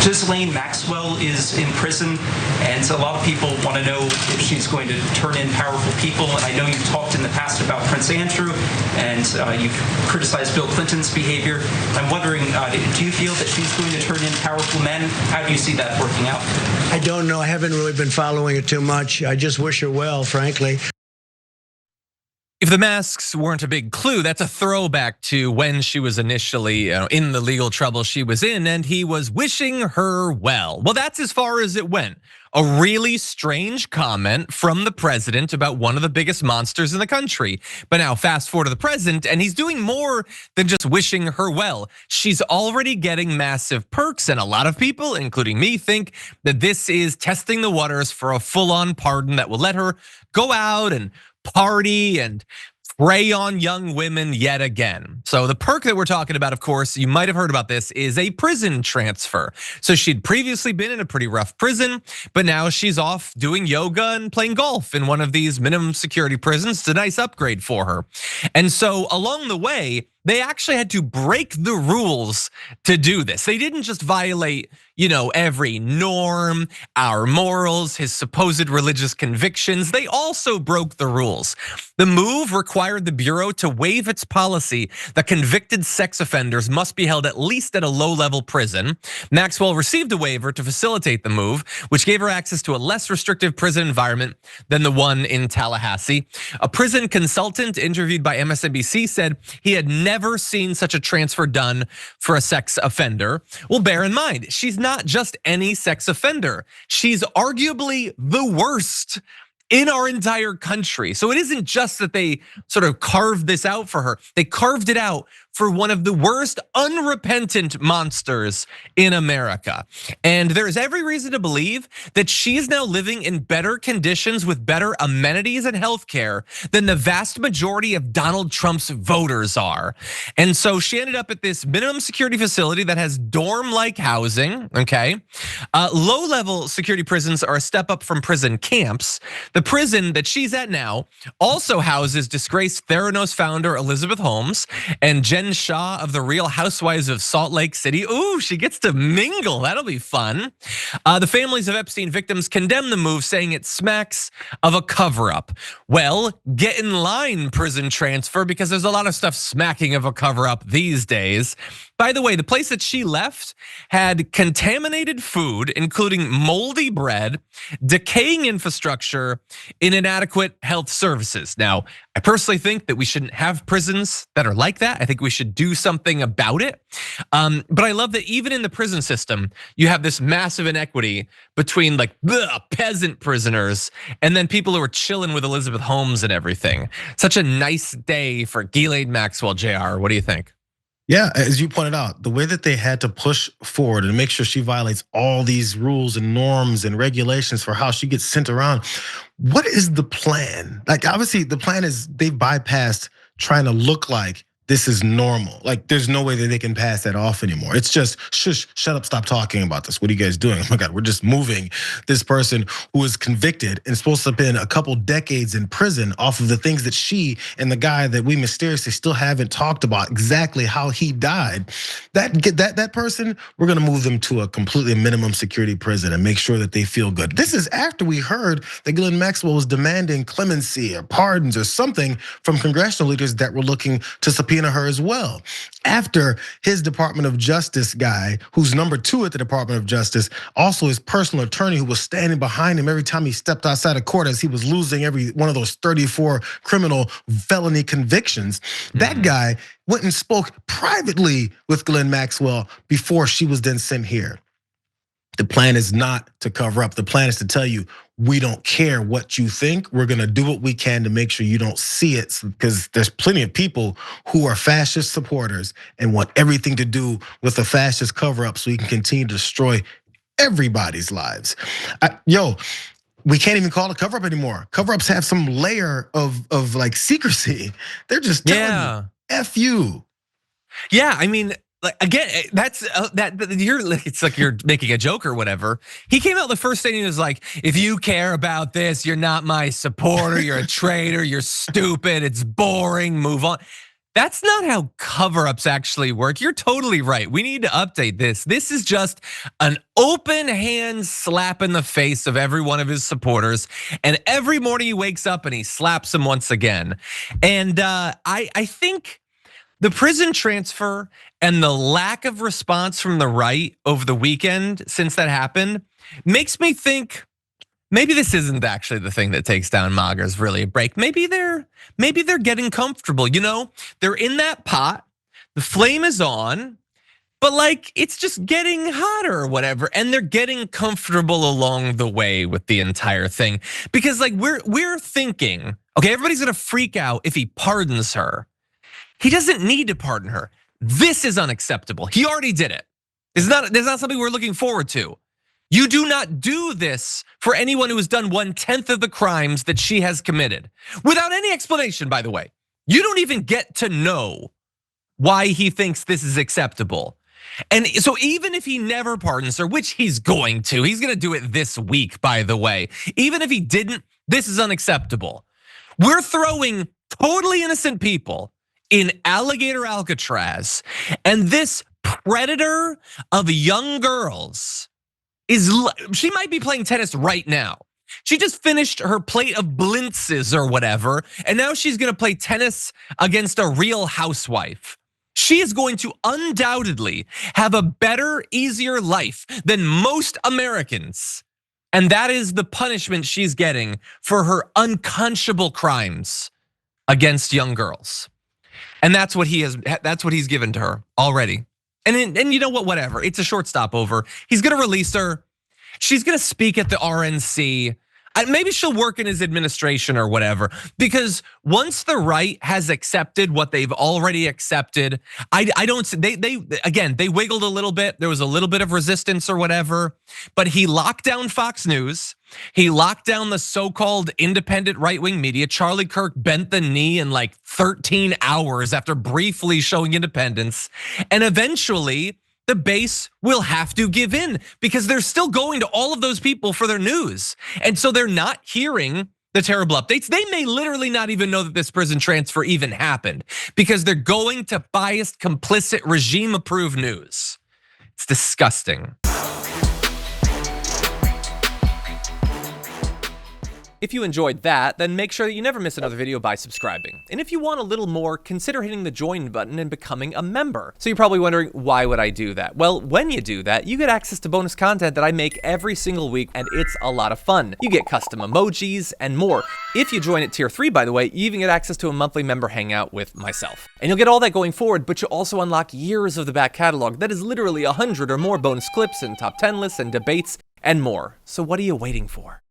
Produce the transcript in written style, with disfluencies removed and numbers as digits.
Ghislaine Maxwell is in prison, and a lot of people want to know if she's going to turn in powerful people. And I know you've talked in the past about Prince Andrew, and you've criticized Bill Clinton's behavior. I'm wondering, do you feel that she's going to turn in powerful men? How do you see that working out? I don't know. I haven't really been following it too much. I just wish her well, frankly. If the masks weren't a big clue, that's a throwback to when she was initially in the legal trouble she was in, and he was wishing her well. Well, that's as far as it went. A really strange comment from the president about one of the biggest monsters in the country. But now fast forward to the present, and he's doing more than just wishing her well. She's already getting massive perks, and a lot of people, including me, think that this is testing the waters for a full-on pardon that will let her go out and party and prey on young women yet again. So the perk that we're talking about, of course, you might have heard about this, is a prison transfer. So she'd previously been in a pretty rough prison, but now she's off doing yoga and playing golf in one of these minimum security prisons. It's a nice upgrade for her. And so along the way, they actually had to break the rules to do this. They didn't just violate, every norm, our morals, his supposed religious convictions. They also broke the rules. The move required the Bureau to waive its policy that convicted sex offenders must be held at least at a low-level prison. Maxwell received a waiver to facilitate the move, which gave her access to a less restrictive prison environment than the one in Tallahassee. A prison consultant interviewed by MSNBC said he had never seen such a transfer done for a sex offender. Well, bear in mind, she's not just any sex offender. She's arguably the worst in our entire country. So it isn't just that they sort of carved this out for her. They carved it out for one of the worst unrepentant monsters in America. And there is every reason to believe that she is now living in better conditions with better amenities and healthcare than the vast majority of Donald Trump's voters are. And so she ended up at this minimum security facility that has dorm-like housing, okay? Low-level security prisons are a step up from prison camps. The prison that she's at now also houses disgraced Theranos founder Elizabeth Holmes and Jen Shaw of the Real Housewives of Salt Lake City. Ooh, she gets to mingle, that'll be fun. The families of Epstein victims condemn the move, saying it smacks of a cover-up. Well, get in line, prison transfer, because there's a lot of stuff smacking of a cover-up these days. By the way, the place that she left had contaminated food, including moldy bread, decaying infrastructure, and inadequate health services. Now, I personally think that we shouldn't have prisons that are like that. I think we should do something about it. But I love that even in the prison system, you have this massive inequity between like the peasant prisoners and then people who are chilling with Elizabeth Holmes and everything. Such a nice day for Ghislaine Maxwell, JR. What do you think? Yeah, as you pointed out, the way that they had to push forward and make sure she violates all these rules and norms and regulations for how she gets sent around. What is the plan? Like, obviously the plan is they've bypassed trying to look like this is normal. Like, there's no way that they can pass that off anymore. It's just, shush, shut up, stop talking about this. What are you guys doing? Oh my God, we're just moving this person who is convicted and supposed to have been a couple decades in prison off of the things that she and the guy that we mysteriously still haven't talked about exactly how he died. That person, we're gonna move them to a completely minimum security prison and make sure that they feel good. This is after we heard that Ghislaine Maxwell was demanding clemency or pardons or something from congressional leaders that were looking to subpoena her as well. After his Department of Justice guy, who's number 2 at the Department of Justice, also his personal attorney who was standing behind him every time he stepped outside of court as he was losing every one of those 34 criminal felony convictions. That guy went and spoke privately with Ghislaine Maxwell before she was then sent here. The plan is not to cover up. The plan is to tell you, we don't care what you think. We're gonna do what we can to make sure you don't see it, because there's plenty of people who are fascist supporters and want everything to do with a fascist cover up so you can continue to destroy everybody's lives. We can't even call it a cover up anymore. Cover ups have some layer of like secrecy. They're just telling you, F you. Yeah, I mean, like again, it's like you're making a joke or whatever. He came out the first thing, he was like, if you care about this, you're not my supporter, you're a traitor, you're stupid, it's boring, move on. That's not how cover-ups actually work. You're totally right. We need to update this. This is just an open hand slap in the face of every one of his supporters. And every morning he wakes up and he slaps them once again. And I think the prison transfer and the lack of response from the right over the weekend since that happened makes me think maybe this isn't actually the thing that takes down MAGA's really a break. Maybe they're getting comfortable. You know, they're in that pot, the flame is on, but like it's just getting hotter or whatever, and they're getting comfortable along the way with the entire thing. Because like we're thinking, okay, everybody's gonna freak out if he pardons her. He doesn't need to pardon her. This is unacceptable. He already did it. It's not something we're looking forward to. You do not do this for anyone who has done 1/10 of the crimes that she has committed. Without any explanation, by the way. You don't even get to know why he thinks this is acceptable. And so even if he never pardons her, which he's going to do it this week, by the way. Even if he didn't, this is unacceptable. We're throwing totally innocent people in alligator Alcatraz, and this predator of young girls she might be playing tennis right now. She just finished her plate of blintzes or whatever, and now she's gonna play tennis against a real housewife. She is going to undoubtedly have a better, easier life than most Americans. And that is the punishment she's getting for her unconscionable crimes against young girls. And that's what he's given to her already. And you know what, whatever, it's a short stopover. He's gonna release her. She's gonna speak at the RNC. Maybe she'll work in his administration or whatever, because once the right has accepted what they've already accepted, they wiggled a little bit. There was a little bit of resistance or whatever, but he locked down Fox News. He locked down the so-called independent right-wing media. Charlie Kirk bent the knee in like 13 hours after briefly showing independence. And eventually, the base will have to give in because they're still going to all of those people for their news. And so they're not hearing the terrible updates. They may literally not even know that this prison transfer even happened because they're going to biased, complicit, regime-approved news. It's disgusting. If you enjoyed that, then make sure that you never miss another video by subscribing. And if you want a little more, consider hitting the join button and becoming a member. So you're probably wondering, why would I do that? Well, when you do that, you get access to bonus content that I make every single week, and it's a lot of fun. You get custom emojis and more. If you join at tier 3, by the way, you even get access to a monthly member hangout with myself. And you'll get all that going forward, but you'll also unlock years of the back catalog. That is literally 100 or more bonus clips and top 10 lists and debates and more. So what are you waiting for?